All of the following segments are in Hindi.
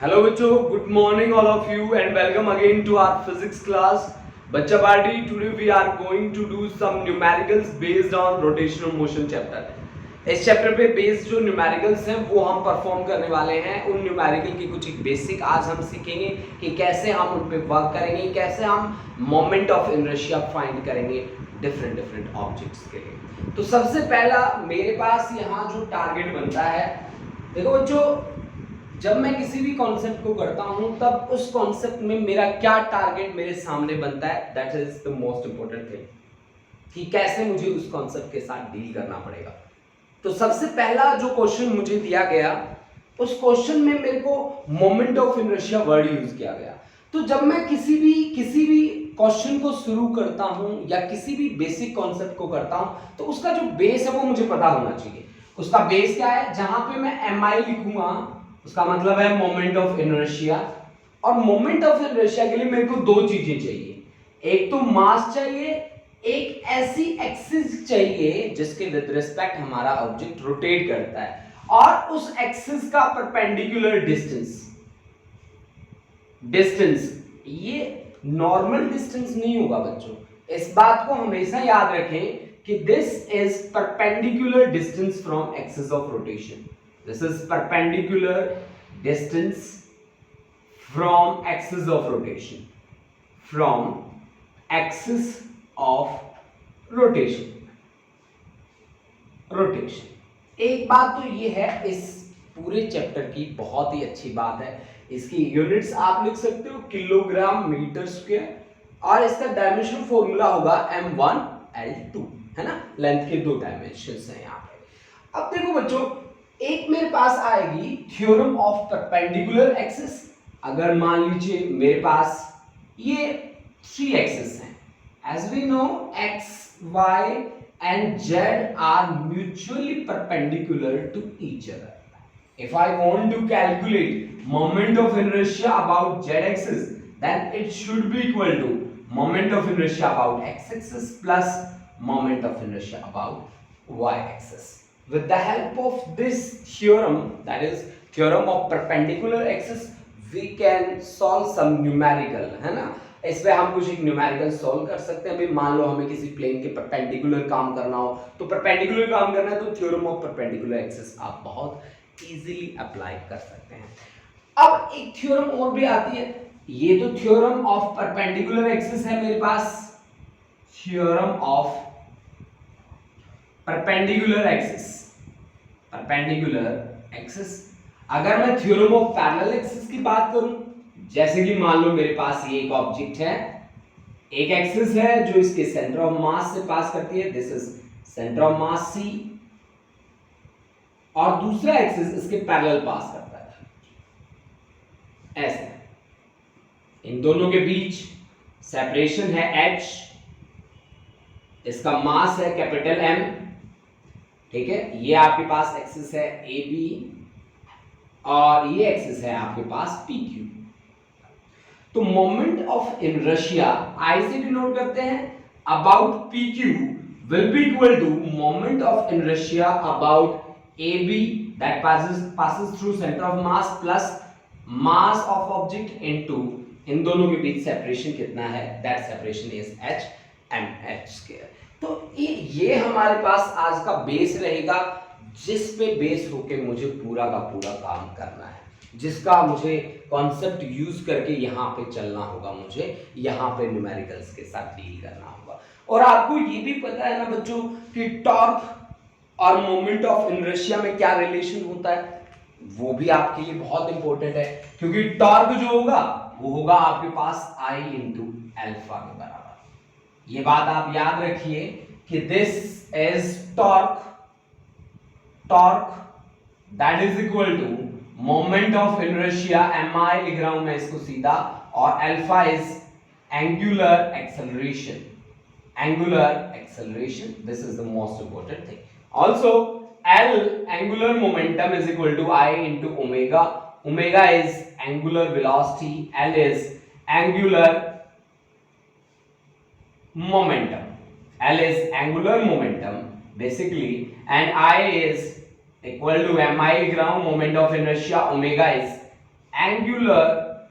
Hello बच्चों, good morning all of you and welcome again to our physics class. बच्चा party, today we are going to do some numericals based on rotational motion chapter. इस चैप्टर पे बेस्ड जो न्यूमेरिकल्स हैं वो हम परफॉर्म करने वाले हैं. उन न्यूमेरिकल की कुछ एक बेसिक आज हम सीखेंगे कि कैसे हम उन पे वर्क करेंगे, कैसे हम मोमेंट ऑफ इनर्शिया फाइंड करेंगे डिफरेंट ऑब्जेक्ट्स के लिए. तो सबसे पहला मेरे पास यहाँ जो टारगेट बनता है, देखो बच्चों, जब मैं किसी भी कॉन्सेप्ट को करता हूं तब उस कॉन्सेप्ट में मेरा क्या टारगेट मेरे सामने बनता है, that is the most important thing, कि कैसे मुझे उस कॉन्सेप्ट के साथ डील करना पड़ेगा. तो सबसे पहला जो क्वेश्चन मुझे दिया गया, उस क्वेश्चन में मेरे को moment of inertia word use किया गया. तो जब मैं किसी भी क्वेश्चन को शुरू करता हूं या किसी भी बेसिक कॉन्सेप्ट को करता हूं तो उसका जो बेस है वो मुझे पता होना चाहिए. उसका बेस क्या है? जहां पे मैं एम आई लिखूंगा उसका मतलब है मोमेंट ऑफ इनर्शिया. और मोमेंट ऑफ इनर्शिया के लिए मेरे को दो चीजें चाहिए. एक तो मास चाहिए, एक ऐसी एक्सिस चाहिए जिसके विद रिस्पेक्ट हमारा ऑब्जेक्ट रोटेट करता है, और उस एक्सिस का परपेंडिकुलर डिस्टेंस ये नॉर्मल डिस्टेंस नहीं होगा बच्चों. इस बात को हमेशा याद रखें कि this is perpendicular distance from axis of rotation. This is perpendicular distance from axis of rotation. From axis of rotation. एक बात तो ये है, इस पूरे चैप्टर की बहुत ही अच्छी बात है, इसकी यूनिट्स आप लिख सकते हो किलोग्राम मीटर स्क्वायर, और इसका डायमेंशन फॉर्मूला होगा m1l2, है ना. लेंथ के दो डायमेंशंस हैं यहाँ पे. अब देखो बच्चों, एक मेरे पास आएगी थ्योरम ऑफ परपेंडिकुलर एक्सिस. अगर मान लीजिए मेरे पास ये थ्री एक्सिस हैं, as we know X Y and Z are mutually perpendicular to each other. if I want to calculate moment of inertia about z axis, then it should be equal to moment of inertia about x axis plus moment of inertia about y axis. With the help of this theorem, that is theorem of perpendicular axis, we can solve some numerical, है ना. इस पे हम कुछ एक न्यूमेरिकल सॉल्व कर सकते हैं. अभी मान लो हमें किसी प्लेन के परपेंडिकुलर काम करना हो, तो परपेंडिकुलर काम करना है तो थ्योरम ऑफ परपेंडिकुलर एक्सिस आप बहुत इजीली अप्लाई कर सकते हैं. अब एक थ्योरम और भी आती है, ये तो थ्योरम ऑफ परपेंडिकुलर एक्सिस है मेरे पास, थ्योरम ऑफ परपेंडिकुलर एक्सिस. अगर मैं थ्योरम ऑफ पैरेलल एक्सिस की बात करूं, जैसे कि मान लो मेरे पास ये एक ऑब्जेक्ट है, एक एक्सिस है जो इसके सेंटर ऑफ मास से पास करती है, this is centre of mass C, और दूसरा एक्सिस इसके पैरेलल पास करता है, ऐसे. इन दोनों के बीच सेपरेशन है h, इसका मास है कैपिटल M, ठीक है. ये आपके पास एक्सिस है AB और ये एक्सिस है आपके पास PQ. तो मोमेंट ऑफ इनर्शिया I से डिनोट करते हैं, about PQ will be equal to moment of inertia about AB that passes through center of mass plus mass of object into, इन दोनों के बीच सेपरेशन कितना है, that separation is h mh square. तो ये हमारे पास आज का बेस रहेगा, जिस पे बेस होके मुझे पूरा का पूरा काम करना है, जिसका मुझे कॉन्सेप्ट यूज करके यहाँ पे चलना होगा, मुझे यहाँ पे न्यूमेरिकल्स के साथ डील करना होगा. और आपको ये भी पता है ना बच्चों कि टॉर्क और मोमेंट ऑफ इनर्शिया में क्या रिलेशन होता है, वो भी आपके लिए बहुत इंपॉर्टेंट है, क्योंकि टॉर्क जो होगा वो होगा आपके पास I इंटू एल्फा के बराबर. ये बात आप याद रखिए कि this is torque that is equal to moment of inertia mi लिख रहा हूं मैं इसको सीधा, और alpha is angular acceleration. This is the most important thing. Also L angular momentum is equal to I into omega. Omega is angular velocity, L is angular momentum basically, and I is equal to mi लिख रहा हूं, moment of inertia, omega is angular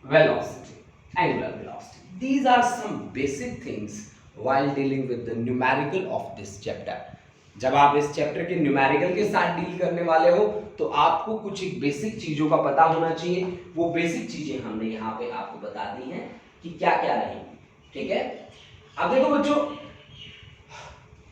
velocity. Angular velocity. These are some basic things while dealing with the numerical of this chapter. जब आप इस चैप्टर के न्यूमेरिकल के साथ डील करने वाले हो तो आपको कुछ एक बेसिक चीजों का पता होना चाहिए। वो बेसिक चीजें हमने यहाँ पे आपको बता दी हैं कि क्या क्या रहेंगी, ठीक है। अब देखो बच्चों,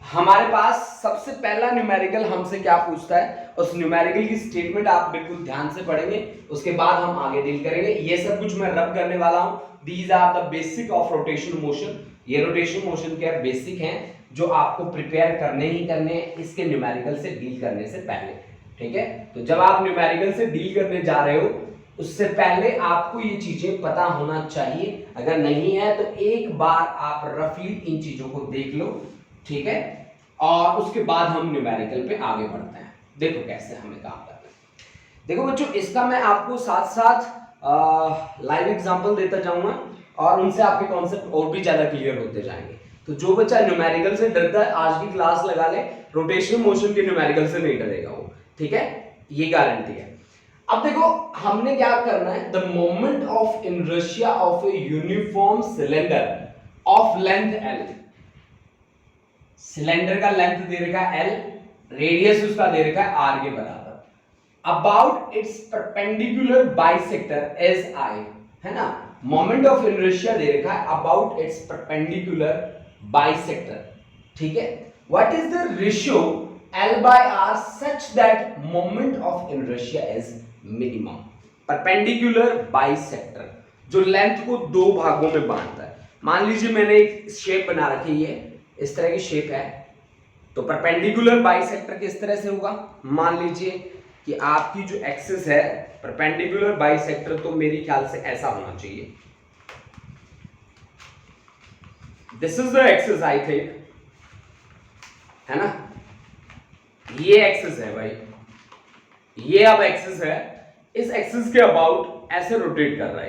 हमारे पास सबसे पहला न्यूमेरिकल हमसे क्या पूछता है, उस न्यूमेरिकल की स्टेटमेंट आप बिल्कुल ध्यान से पढ़ेंगे, उसके बाद हम आगे डील करेंगे। ये सब कुछ मैं रब करने वाला हूं। These are the basic of rotation motion. ये रोटेशन मोशन के बेसिक हैं जो आपको प्रिपेयर करने ही करने हैं इसके न्यूमेरिकल से डील करने से पहले, ठीक है। तो जब आप न्यूमेरिकल से डील करने जा रहे हो उससे पहले आपको ये चीजें पता होना चाहिए। अगर नहीं है तो एक बार आप रफली इन चीजों को देख लो, ठीक है, और उसके बाद हम न्यूमेरिकल पे आगे बढ़ते हैं। देखो कैसे हमें काम करना है। देखो बच्चों, इसका मैं आपको साथ साथ लाइव एग्जांपल देता जाऊंगा और उनसे आपके कॉन्सेप्ट और भी ज्यादा क्लियर होते जाएंगे। तो जो बच्चा न्यूमेरिकल से डरता है आज की क्लास लगा ले, रोटेशनल मोशन के न्यूमेरिकल से नहीं डरेगा वो, ठीक है, ये गारंटी है। अब देखो हमने क्या करना है, the moment of inertia of a uniform cylinder of length L. Cylinder का लेंथ दे रखा है एल, रेडियस उसका दे रखा है आर के बराबर, about its perpendicular bisector as I, है ना। मोमेंट ऑफ इनर्शिया दे रखा है अबाउट इट्स परपेंडिकुलर बाइसेक्टर, ठीक है। What is the ratio L by R such that moment of inertia is minimum? Perpendicular bisector जो लेंथ को दो भागों में बांटता है। मान लीजिए मैंने एक शेप बना रखी है, इस तरह की शेप है, तो परपेंडिकुलर बाइसेक्टर किस तरह से होगा। मान लीजिए कि आपकी जो एक्सिस है परपेंडिकुलर बाइसेक्टर, तो मेरे ख्याल से ऐसा होना चाहिए। This is the axis I think, है ना, ये एक्सिस है भाई, ये अब एक्सिस है, इस एक्सिस के अबाउट ऐसे रोटेट कर रहा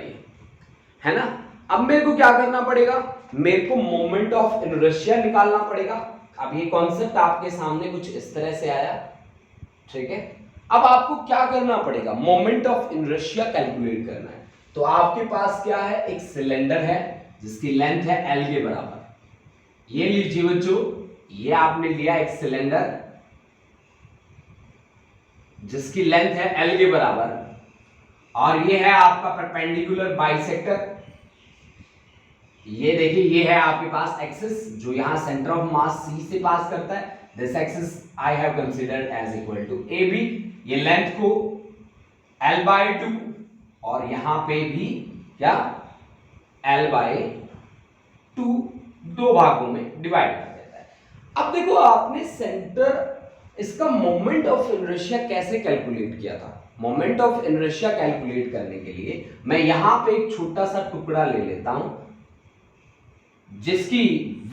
है ना। अब मेरे को क्या करना पड़ेगा, मेरे को मोमेंट ऑफ इनर्शिया निकालना पड़ेगा। अब ये कॉन्सेप्ट आपके सामने कुछ इस तरह से आया, ठीक है। अब आपको क्या करना पड़ेगा, मोमेंट ऑफ इनर्शिया कैलकुलेट करना है। तो आपके पास क्या है, एक सिलेंडर है जिसकी लेंथ है एल के बराबर। ये लीजिए बच्चों, ये आपने लिया एक सिलेंडर जिसकी लेंथ है एल के बराबर, और ये है आपका परपेंडिकुलर बाइसेक्टर। ये देखिए, ये है आपके पास एक्सिस जो यहां सेंटर ऑफ मास सी से पास करता है। This axis I have considered as equal to A B. ये लेंथ को L by 2 और यहां पे भी क्या L by 2 दो भागों में डिवाइड कर देता है। अब देखो आपने सेंटर, इसका मोमेंट ऑफ इनर्शिया कैसे कैलकुलेट किया था। मोमेंट ऑफ इनर्शिया कैलकुलेट करने के लिए मैं यहां पे एक छोटा सा टुकड़ा ले लेता हूं जिसकी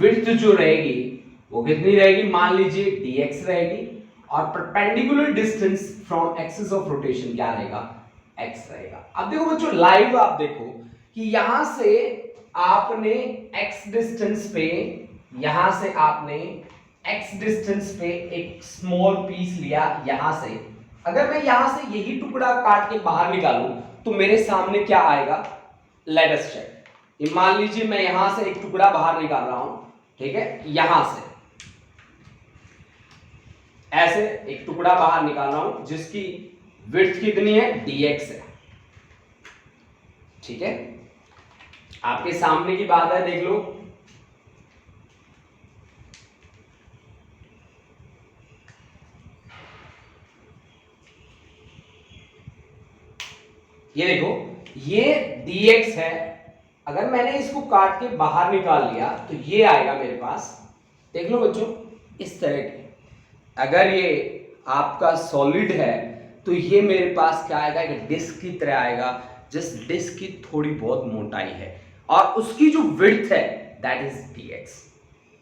विड्थ जो रहेगी वो कितनी रहेगी, मान लीजिए dx रहेगी, और perpendicular distance from axis of rotation क्या रहेगा, x रहेगा। अब देखो बच्चों, लाइव आप देखो कि यहां से आपने x डिस्टेंस पे, यहां से आपने x डिस्टेंस पे एक स्मॉल पीस लिया यहां से। अगर मैं यहां से यही टुकड़ा काट के बाहर निकालूं तो मेरे सामने क्या आएगा, लेट अस चेक। मान लीजिए मैं यहां से एक टुकड़ा बाहर निकाल रहा हूं, ठीक है, यहां से ऐसे एक टुकड़ा बाहर निकाल रहा हूं जिसकी विड्थ कितनी है, dx है, ठीक है। आपके सामने की बात है, देख लो। ये देखो, ये dx है। अगर मैंने इसको काट के बाहर निकाल लिया तो ये आएगा मेरे पास, देख लो बच्चों, इस तरह के। अगर ये आपका सॉलिड है तो ये मेरे पास क्या आएगा, एक डिस्क की तरह आएगा, जिस डिस्क की थोड़ी बहुत मोटाई है और उसकी जो विड्थ है दैट इज dx।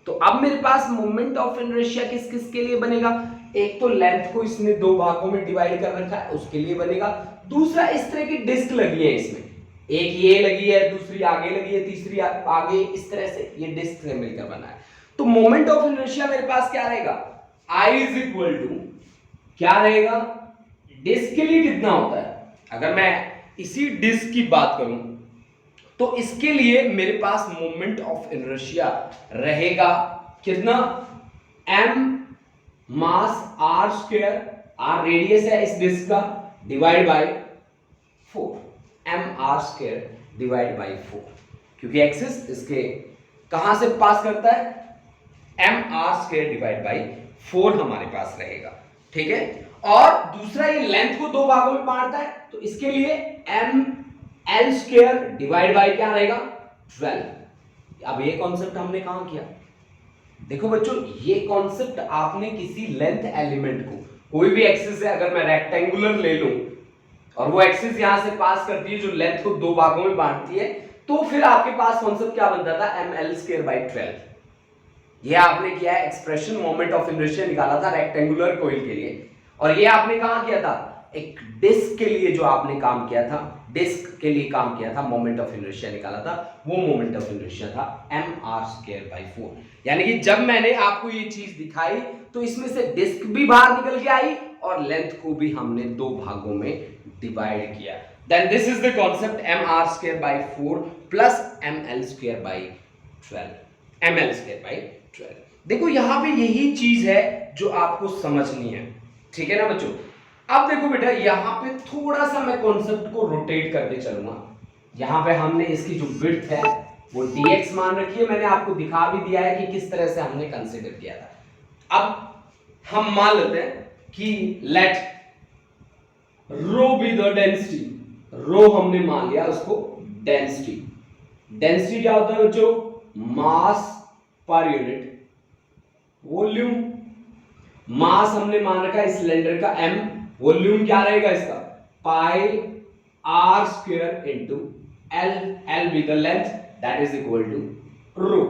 तो अब मेरे पास मोमेंट ऑफ इनर्शिया किस किस के लिए बनेगा, एक तो लेंथ को इसने दो भागों में डिवाइड कर रखा है उसके लिए बनेगा, दूसरा इस तरह की डिस्क लगी है इसमें, एक ये लगी है, दूसरी आगे लगी है, तीसरी आगे, इस तरह से ये डिस्क से मिलकर बना है। तो मोमेंट ऑफ इनर्शिया मेरे पास क्या रहेगा, I इज इक्वल टू क्या रहेगा, डिस्क के लिए कितना होता है, अगर मैं इसी डिस्क की बात करूं तो इसके लिए मेरे पास मोमेंट ऑफ इनर्शिया रहेगा कितना, m मास r स्क्वायर, r रेडियस है इस डिस्क का, divide by 4, m r square divide bye 4, क्योंकि एक्सिस इसके कहां से पास करता है, m r square divide bye 4 हमारे पास रहेगा, ठीक है। और दूसरा ये लेंथ को दो भागों में बांटता है, तो इसके लिए m l square divide bye क्या रहेगा 12। अब ये कॉन्सेप्ट हमने कहां किया, देखो बच्चों ये कॉन्सेप्ट आपने किसी लेंथ एलिमेंट को, कोई भी एक्सिस है, अगर मैं रेक्टेंगुलर ले लूं और वो एक्सिस यहां से पास करती है जो लेंथ को दो भागों में बांटती है, तो फिर आपके पास कॉन्सेप्ट क्या बनता था, एम एल स्क्वायर बाई 12। ये आपने किया है, एक्सप्रेशन मोमेंट ऑफ इनर्शिया निकाला था रेक्टेंगुलर कॉइल के लिए। और ये आपने कहां किया था, एक डिस्क के लिए जो आपने काम किया था, डिस्क के लिए काम किया था, मोमेंट ऑफ इनर्शिया निकाला था, वो मोमेंट ऑफ इनर्शिया था एम आर स्क्वायर बाई 4। यानी कि जब मैंने आपको ये चीज दिखाई तो इसमें से डिस्क भी बाहर निकल के आई और लेंथ को भी हमने दो भागों में डिवाइड किया। Then this is the concept M R square by 4 plus M L square by 12, M L square by 12। देखो यहां पे यही चीज है जो आपको समझनी है, ठीक है ना बच्चों। अब देखो बेटा यहां पे थोड़ा सा मैं कॉन्सेप्ट को रोटेट करके चलूंगा। यहां पे हमने इसकी जो विड्थ है वो dx मान रखी है, मैंने आपको दिखा भी दिया है कि किस तरह से हमने कंसीडर किया था। अब हम मान लेते हैं कि let rho be the density, rho हमने मान लिया उसको डेंसिटी। डेंसिटी क्या होता है बच्चों, मास पर यूनिट वॉल्यूम। मास हमने मान रखा है सिलेंडर का m, वॉल्यूम क्या रहेगा इसका pi r square into l, l be the length, that is equal to rho.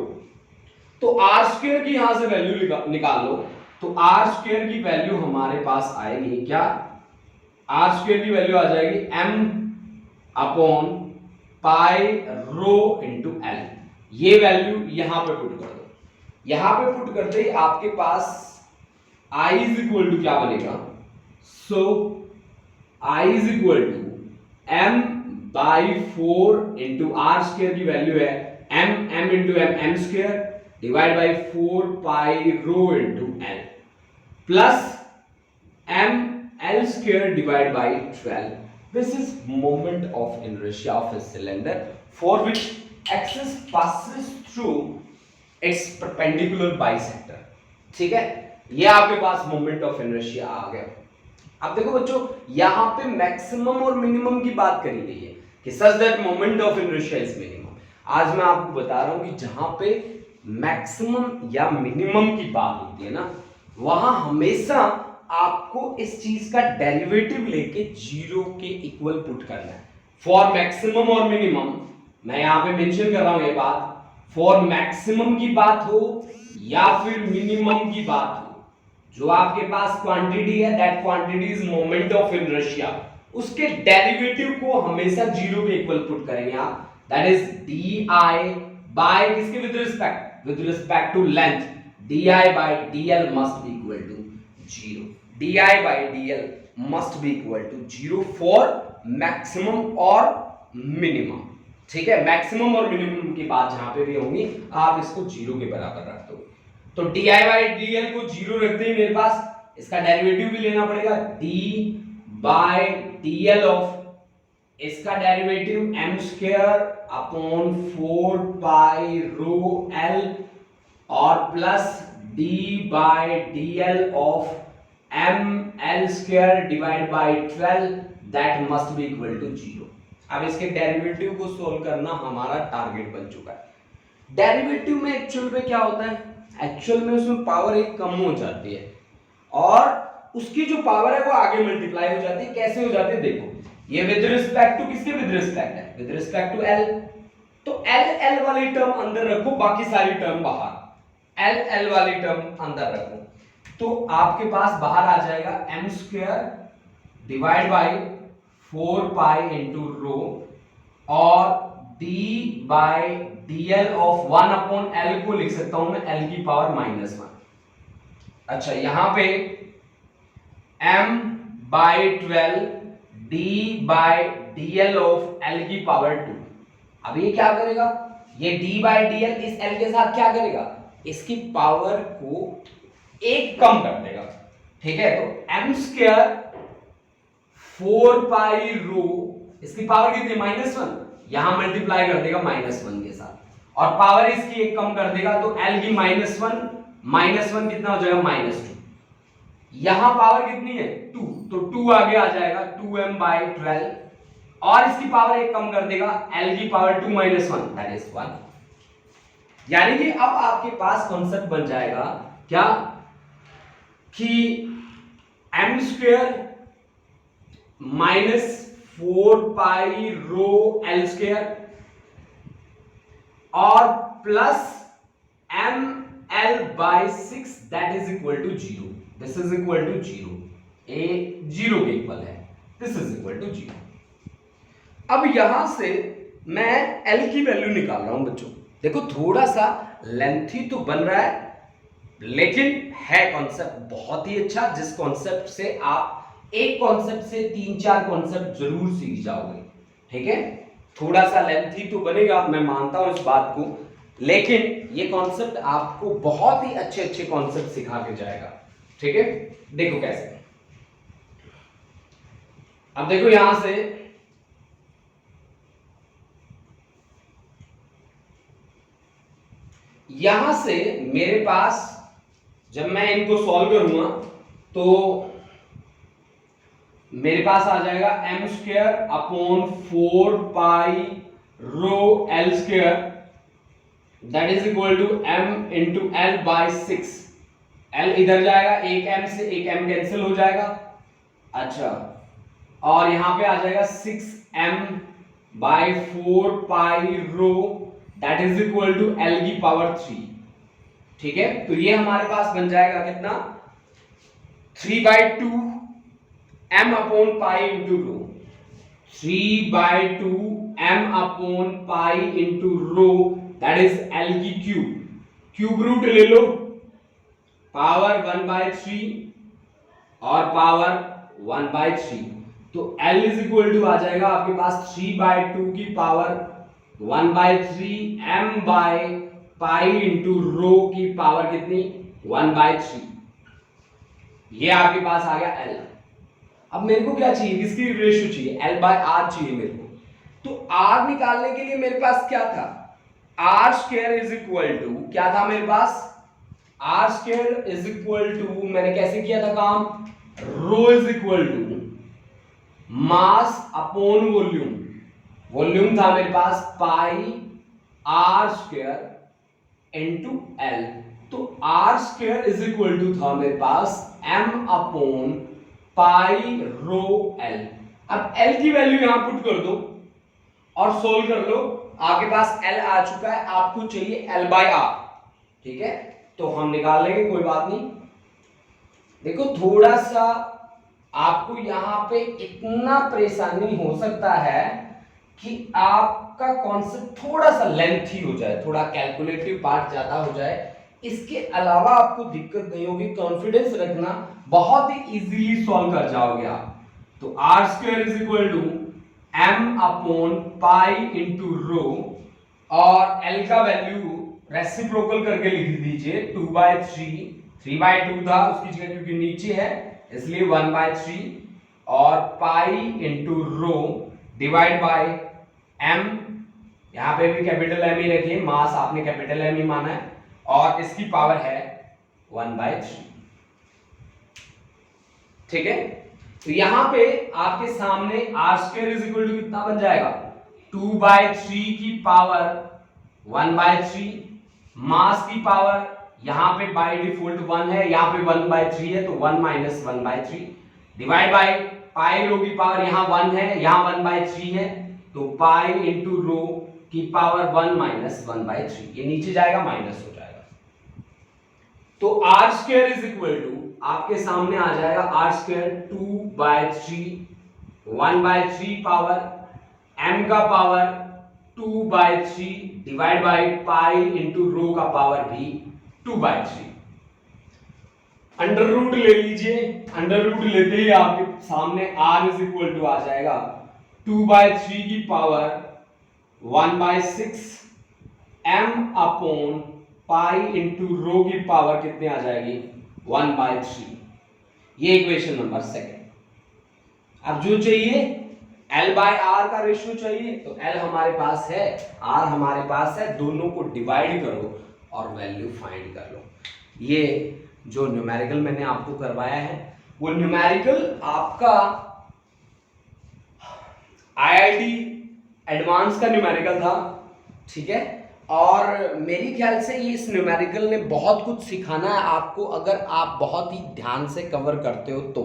तो r स्क्वायर की यहां से वैल्यू निकाल लो, तो r स्क्वायर की वैल्यू हमारे पास आएगी क्या, r स्क्वायर की वैल्यू आ जाएगी m अपॉन पाई रो इनटू l। ये वैल्यू यहां पे पुट कर दो, यहां पे पुट करते ही आपके पास I इज इक्वल टू क्या बनेगा, so I is equal to m by 4 into R square की वैल्यू है m into m square divide by 4 pi rho into l plus m l square divide by 12। This is moment of inertia of a cylinder for which axis passes through its perpendicular bisector, ठीक है। ये आपके पास मोमेंट ऑफ इनर्शिया आ गया। अब देखो बच्चों यहां पे मैक्सिमम और मिनिमम की बात करी गई है कि such that moment of inertia is minimum. आज मैं आपको बता रहा हूं कि जहां पे मैक्सिमम या मिनिमम की बात होती है ना, वहां हमेशा आपको इस चीज का डेरिवेटिव लेके जीरो के इक्वल पुट करना है। फॉर मैक्सिमम और मिनिमम, मैं यहां पे मेंशन कर रहा हूं ये बात, फॉर मैक्सिमम की बात हो या फिर मिनिमम की बात हो, जो आपके पास क्वांटिटी है that quantity is moment of inertia, उसके डेरिवेटिव को हमेशा जीरो के इक्वल पुट करेंगे आप, that is D I by किसके with respect to length, D I by D L must be equal to zero, D I by D L must be equal to zero for maximum और मिनिमम, ठीक है। मैक्सिमम और मिनिमम की बात जहां पे भी होगी आप इसको जीरो के बराबर रख दो। तो D I by D L को जीरो रखते ही मेरे पास इसका डेरिवेटिव भी लेना पड़ेगा, D by D L of इसका derivative M square upon 4 pi rho L और plus D by D L of M L square divide by 12 that must be equal to zero. अब इसके डेरिवेटिव को सोल्व करना हमारा टारगेट बन चुका है। डेरिवेटिव में एक्चुअल में क्या होता है, एक्चुअल में उसमें पावर एक कम हो जाती है और उसकी जो पावर है वो आगे मल्टीप्लाई हो जाती है। कैसे हो जाती है देखो, ये विद रिस्पेक्ट टू किसके विद रिस्पेक्ट है, विद रिस्पेक्ट टू एल, तो एल एल वाली टर्म अंदर रखो, बाकी सारी टर्म बाहर, एल एल वाली टर्म अंदर रखो, तो आपके पास बाहर आ जाएगा M square divide by 4 pi into rho और d by D L of 1 upon L को लिख सकता हूं मैं l की पावर -1। अच्छा यहां पे m by 12 D by D L of L की पावर 2। अब ये क्या करेगा, ये डी बाय डी एल इस एल के साथ क्या करेगा, इसकी पावर को एक कम कर देगा। ठीक है, तो एम स्क्वायर 4 पाई रो, इसकी पावर कितनी, -1, यहां मल्टीप्लाई कर देगा -1 के साथ, और पावर इसकी एक कम कर देगा, तो एल की -1 कितना हो जाएगा, -2। यहां पावर कितनी है, 2, तो 2 आगे आ जाएगा, 2m/12, और इसकी पावर एक कम कर देगा, l की पावर 2 - 1 दैट इज 1। यानी कि अब आपके पास कॉन्सेप्ट बन जाएगा क्या, कि m square -4 pi rho l square और plus ml/6 that is equal to 0। This is equal to 0, a 0 के इक्वल है, दिस इज इक्वल टू 0। अब यहां से मैं l की वैल्यू निकाल रहा हूं बच्चों। देखो थोड़ा सा लेंथी तो बन रहा है, लेकिन है कॉन्सेप्ट बहुत ही अच्छा, जिस कॉन्सेप्ट से आप एक कॉन्सेप्ट से 3-4 कॉन्सेप्ट जरूर सीख जाओगे। ठीक है, थोड़ा सा लेंथी तो बनेगा, मैं मानता हूं इस बात को, लेकिन ये कॉन्सेप्ट आपको बहुत ही अच्छे अच्छे कॉन्सेप्ट सिखा के जाएगा। ठीक है, देखो कैसे। अब देखो यहां से मेरे पास जब मैं इनको सॉल्व करूंगा तो मेरे पास आ जाएगा m square upon 4 pi rho l square that is equal to m into l/6। l इधर जाएगा, एक m से एक m कैंसिल हो जाएगा। अच्छा, और यहां पे आ जाएगा 6m/4 pi rho that is equal to l की पावर 3। ठीक है, तो ये हमारे पास बन जाएगा कितना, 3/2 m upon pi into row, 3/2 m upon pi into row that is l की क्यूब रूट ले लो, पावर 1/3 और पावर 1/3, तो l इज इक्वल टू आ जाएगा आपके पास 3/2 की power 1/3 m bye pi into रो की पावर कितनी, 1/3। ये आपके पास आ गया l। अब मेरे को क्या चाहिए, किसकी रेशियो चाहिए, l/r चाहिए मेरे को। तो r निकालने के लिए मेरे पास क्या था, r square is equal to क्या था मेरे पास, r square is equal to, मैंने कैसे किया था काम, rho is equal to mass upon volume. Volume था मेरे पास pi r square into l, तो r square is equal to था मेरे पास m upon pi rho l। अब l की वैल्यू यहां पुट कर दो और सोल्व कर लो, आपके पास l आ चुका है, आपको चाहिए l/r। ठीक है, तो हम निकाल लेंगे, कोई बात नहीं। देखो थोड़ा सा आपको यहां पे इतना परेशानी हो सकता है कि आपका कॉन्सेप्ट थोड़ा सा लेंथी हो जाए, थोड़ा कैलकुलेटिव पार्ट ज्यादा हो जाए। इसके अलावा आपको दिक्कत नहीं होगी, कॉन्फिडेंस रखना, बहुत ही इजीली सॉल्व कर जाओगे आप। तो r square is equal to m upon pi into rho, और l का वैल्यू रेसिप्रोकल करके लिख दीजिए 2/3, 3/2 था उसकी जगह क्योंकि नीचे है इसलिए 1/3, और पाई into row divide by m, यहां पे भी कैपिटल M ही रखिए, मास आपने कैपिटल M ही माना है, और इसकी पावर है 1/3। ठीक है, तो यहां पे आपके सामने r square is equal to कितना बन जाएगा, 2/3 की पावर 1/3, मास की पावर यहां पे बाय डिफॉल्ट 1 है, यहां पे 1/3 है तो 1 - 1/3 डिवाइड बाय पाई रो की पावर यहां 1 है, यहां 1/3 है, तो पाई इंटू रो की पावर 1 - 1/3, ये नीचे जाएगा माइनस हो जाएगा। तो r square is equal to आपके सामने आ जाएगा r स्क्वायर 2/3, 1/3 पावर m का power 2/3 divide by pi into rho का पावर भी 2/3। अंडर रूट ले लीजिए, अंडर रूट लेते ही आपके सामने r इज इक्वल टू आ जाएगा 2/3 की power 1/6 m upon pi into रो की पावर कितने आ जाएगी 1/3। ये इक्वेशन नंबर सेकंड। अब जो चाहिए L बाय आर का रेशियो चाहिए, तो L हमारे पास है, R हमारे पास है, दोनों को डिवाइड करो और वैल्यू फाइंड कर लो। ये जो न्यूमेरिकल मैंने आपको करवाया है वो न्यूमेरिकल आपका आईआईटी एडवांस का न्यूमेरिकल था, ठीक है। और मेरे ख्याल से ये इस न्यूमेरिकल ने बहुत कुछ सिखाना है आपको, अगर आप बहुत ही ध्यान से कवर करते हो तो।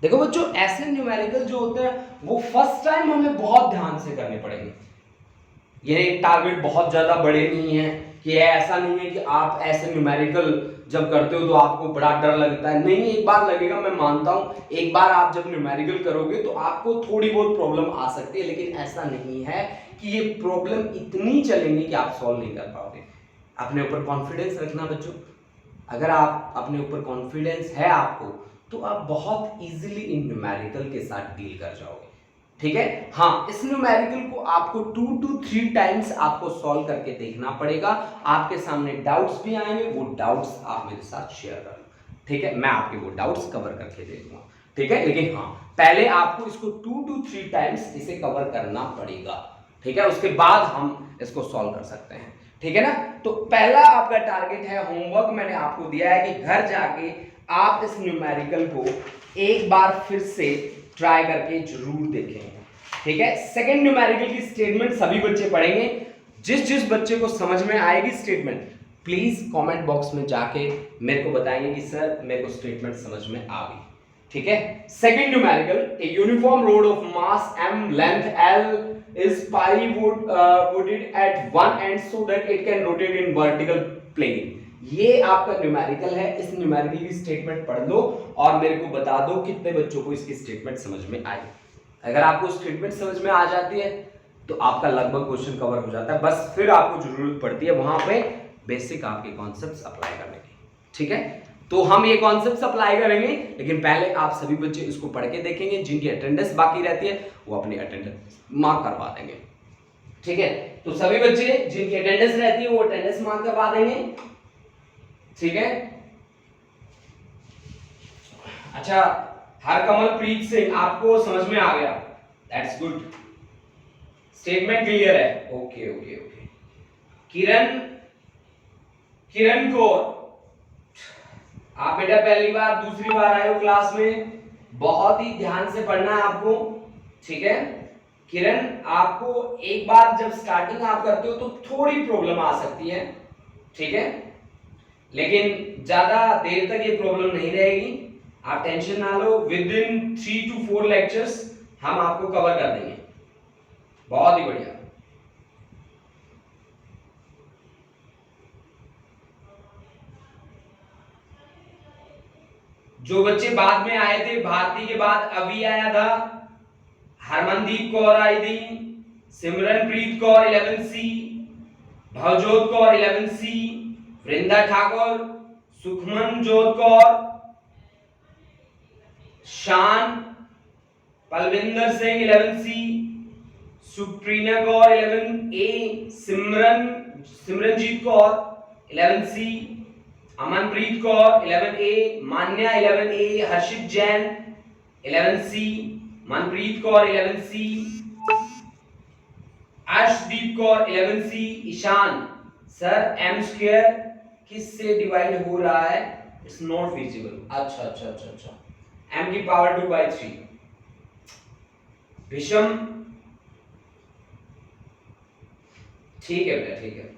देखो बच्चों, ऐसे न्यूमेरिकल जो होते हैं वो फर्स्ट टाइम हमें बहुत ध्यान से करने पड़ेंगे। ये टारगेट बहुत ज्यादा बड़े नहीं है, कि ऐसा नहीं है कि आप ऐसे न्यूमेरिकल जब करते हो तो आपको बड़ा डर लगता है, नहीं, एक बार लगेगा, मैं मानता हूं। एक बार आप जब न्यूमेरिकल करोगे तो आपको थोड़ी बहुत प्रॉब्लम आ सकती है, लेकिन ऐसा नहीं है कि ये प्रॉब्लम इतनी चलेंगी कि आप सॉल्व नहीं कर पाओगे। अपने ऊपर कॉन्फिडेंस रखना बच्चों। अगर आप अपने ऊपर कॉन्फिडेंस है आपको, तो आप बहुत इजीली इन न्यूमेरिकल के साथ डील कर जाओगे, ठीक है। हाँ, इस न्यूमेरिकल को आपको 2 to 3 टाइम्स आपको सॉल्व करके देखना पड़ेगा। आपके सामने डाउट्स भी आएंगे, वो डाउट्स आप मेरे साथ शेयर कर लो, ठीक है। मैं आपके वो डाउट्स कवर करके दे दूंगा, ठीक है। लेकिन हाँ, पहले आपको इसको 2 to 3 टाइम्स इसे कवर करना पड़ेगा, ठीक है। उसके बाद हम इसको सॉल्व कर सकते हैं, ठीक है ना। तो पहला आपका टारगेट है, होमवर्क मैंने आपको दिया है कि घर जाके आप इस न्यूमेरिकल को एक बार फिर से ट्राई करके जरूर देखें, ठीक है। सेकंड न्यूमेरिकल की स्टेटमेंट सभी बच्चे पढ़ेंगे। जिस जिस बच्चे को समझ में आएगी स्टेटमेंट, प्लीज कमेंट बॉक्स में जाके मेरे को बताएंगे कि सर मेरे को स्टेटमेंट समझ में आ गई, ठीक है। Second numerical, a uniform road of mass m length l is pivoted at one end so that it can rotate in vertical plane। ये आपका न्यूमेरिकल है। इस न्यूमेरिकल की स्टेटमेंट पढ़ लो और मेरे को बता दो कितने बच्चों को इसकी स्टेटमेंट समझ में आई। अगर आपको स्टेटमेंट समझ में आ जाती है तो आपका लगभग क्वेश्चन कवर हो जाता है। बस फिर आपको जरूरत पड़ती है वहां पे बेसिक आपके कॉन्सेप्ट्स अप्लाई करने की, ठीक है। तो हम ये कॉन्सेप्ट्स अप्लाई करेंगे, लेकिन पहले आप सभी बच्चे इसको पढ़ के देखेंगे। जिनकी अटेंडेंस बाकी रहती है वो अपनी अटेंडेंस मार्क करवा देंगे, ठीक है। तो सभी बच्चे जिनकी अटेंडेंस रहती है वो अटेंडेंस मार्क करवा देंगे, ठीक है। अच्छा, हरकमलप्रीत सिंह आपको समझ में आ गया, दैट्स गुड, स्टेटमेंट क्लियर है, okay okay okay. Kiran Kiran Kaur, आप बेटा पहली बार दूसरी बार आए हो क्लास में, बहुत ही ध्यान से पढ़ना है आपको, ठीक है। किरण, आपको एक बार जब स्टार्टिंग आप करते हो तो थोड़ी प्रॉब्लम आ सकती है, ठीक है, लेकिन ज्यादा देर तक ये प्रॉब्लम नहीं रहेगी। आप टेंशन ना लो, विद इन 3 to 4 लेक्चर्स हम आपको कवर कर देंगे। बहुत ही बढ़िया। जो बच्चे बाद में आए थे, भारती के बाद अभी आया था, हरमनदीप कौर आई थी, सिमरनप्रीत कौर 11C, भवजोत कौर 11C, वृंदा Thakur, Sukhman Jot Kaur, Shaan, Palvinder Singh 11C, Suprina Kaur 11A, Simranjeet Kaur 11C, Amanpreet Kaur 11A, Manya 11A, Harshit Jain 11C, Manpreet Kaur 11C, Arshdeep Kaur 11C, Ishaan, sir m square किस से डिवाइड हो रहा है, इट्स नॉट फिजिबल। अच्छा अच्छा अच्छा अच्छा, m की पावर 2/3। विषम, ठीक है बेटा, ठीक है।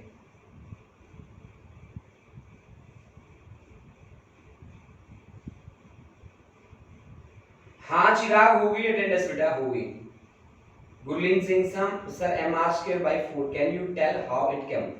हाँ चिराग, हो गई अटेंडेंस बेटा, हो गई। Gurleen Singh sir mr²/4, can you tell how it come.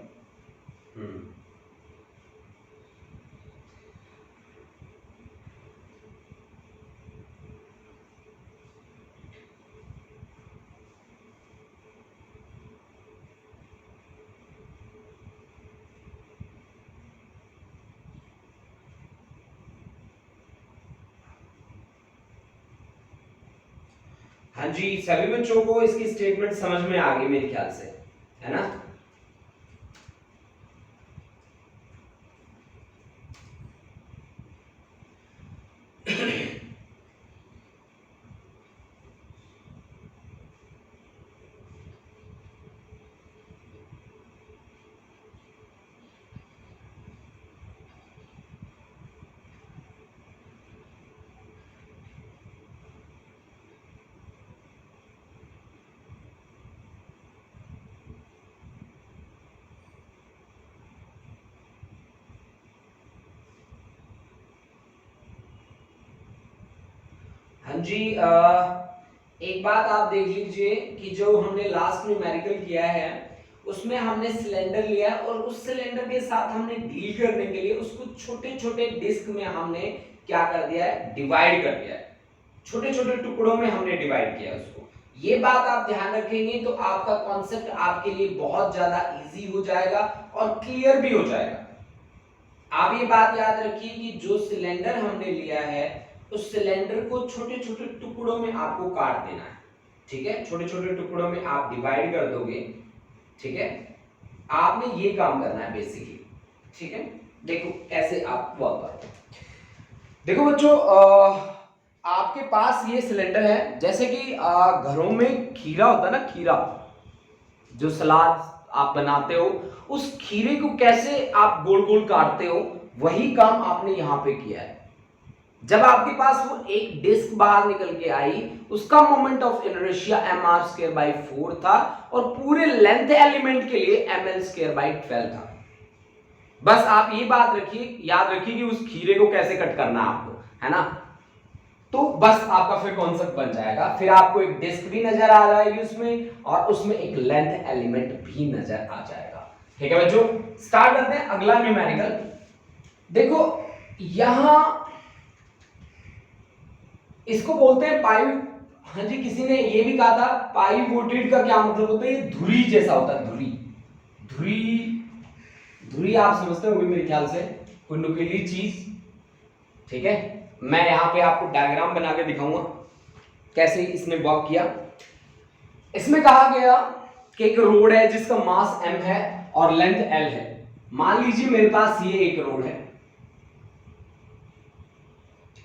हाँ जी, सभी बच्चों को इसकी स्टेटमेंट समझ में आ गई मेरे ख्याल से, है ना। हाँ जी, एक बात आप देख लीजिए कि जो हमने लास्ट न्यूमेरिकल किया है उसमें हमने सिलेंडर लिया और उस सिलेंडर के साथ हमने डील करने के लिए उसको छोटे छोटे डिस्क में हमने क्या कर दिया है, डिवाइड कर दिया है, छोटे छोटे टुकड़ों में हमने डिवाइड किया उसको। ये बात आप ध्यान रखेंगे तो आपका कॉन्सेप्ट आपके लिए बहुत ज्यादा इजी हो जाएगा और क्लियर भी हो जाएगा। आप ये बात याद रखिए कि जो सिलेंडर हमने लिया है उस सिलेंडर को छोटे छोटे टुकड़ों में आपको काट देना है, ठीक है, छोटे छोटे टुकड़ों में आप डिवाइड कर दोगे, ठीक है, आपने ये काम करना है बेसिकली, ठीक है। देखो कैसे आप वर्क करते हैं। देखो बच्चों, आपके पास ये सिलेंडर है, जैसे कि घरों में खीरा होता है ना, खीरा जो सलाद आप बनाते हो, उस खीरे को कैसे आप गोल गोल काटते हो, वही काम आपने यहां पे किया है। जब आपके पास वो एक डिस्क बाहर निकल के आई, उसका मोमेंट ऑफ इनर्शिया mr²/4 था और पूरे लेंथ एलिमेंट के लिए ml²/12 था। बस आप ये बात रखिए, याद रखिए कि उस खीरे को कैसे कट करना है आपको, है ना। तो बस आपका फिर कॉन्सेप्ट बन जाएगा, फिर आपको एक डिस्क भी नजर आ जाएगी उसमें और उसमें एक लेंथ एलिमेंट भी नजर आ जाएगा। ठीक है बच्चों, स्टार्ट करते हैं अगला न्यूमेरिकल। देखो यहां इसको बोलते हैं पाई। हाँ जी, किसी ने ये भी कहा था पाइवोटेड का क्या मतलब होता है, ये धुरी जैसा होता है, धुरी। धुरी धुरी आप समझते होंगे मेरे ख्याल से, कोई नुकीली चीज, ठीक है। मैं यहां पे आपको डायग्राम बना के दिखाऊंगा कैसे इसने वर्क किया। इसमें कहा गया कि एक रोड है जिसका मास m है और लेंथ l है। मान लीजिए मेरे पास ये एक रोड है,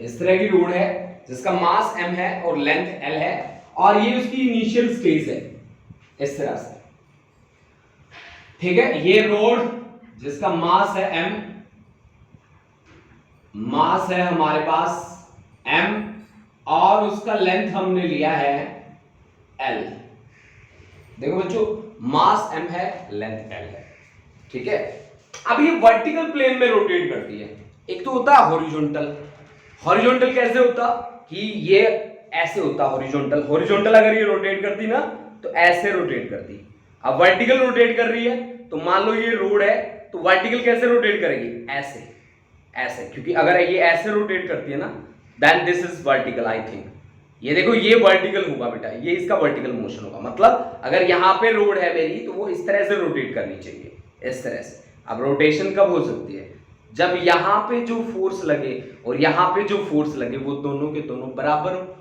इस तरह की रोड है जिसका मास m है और लेंथ l है और ये उसकी इनिशियल स्टेज है इस तरह से, ठीक है। ये रोड जिसका मास है m, मास है हमारे पास m और उसका लेंथ हमने लिया है l। देखो बच्चों, मास m है, लेंथ l है, ठीक है। अब ये वर्टिकल प्लेन में रोटेट करती है। एक तो होता है हॉरिजॉन्टल। हॉरिजॉन्टल कैसे होता कि ये ऐसे होता हॉरिजॉन्टल। हॉरिजॉन्टल अगर ये रोटेट करती ना तो ऐसे रोटेट करती। अब वर्टिकल रोटेट कर रही है तो मान लो ये रोड है तो वर्टिकल कैसे रोटेट करेगी, ऐसे ऐसे, क्योंकि अगर ये ऐसे रोटेट करती है ना then this is vertical. I think ये देखो ये वर्टिकल होगा बेटा, ये इसका वर्टिकल मोशन होगा। मतलब अगर यहाँ पे रोड है मेरी तो वो इस तरह से रोटेट करनी चाहिए, इस तरह से। अब रोटेशन कब हो सकती है, जब यहाँ पे जो फोर्स लगे और यहाँ पे जो फोर्स लगे वो दोनों के दोनों बराबर हो,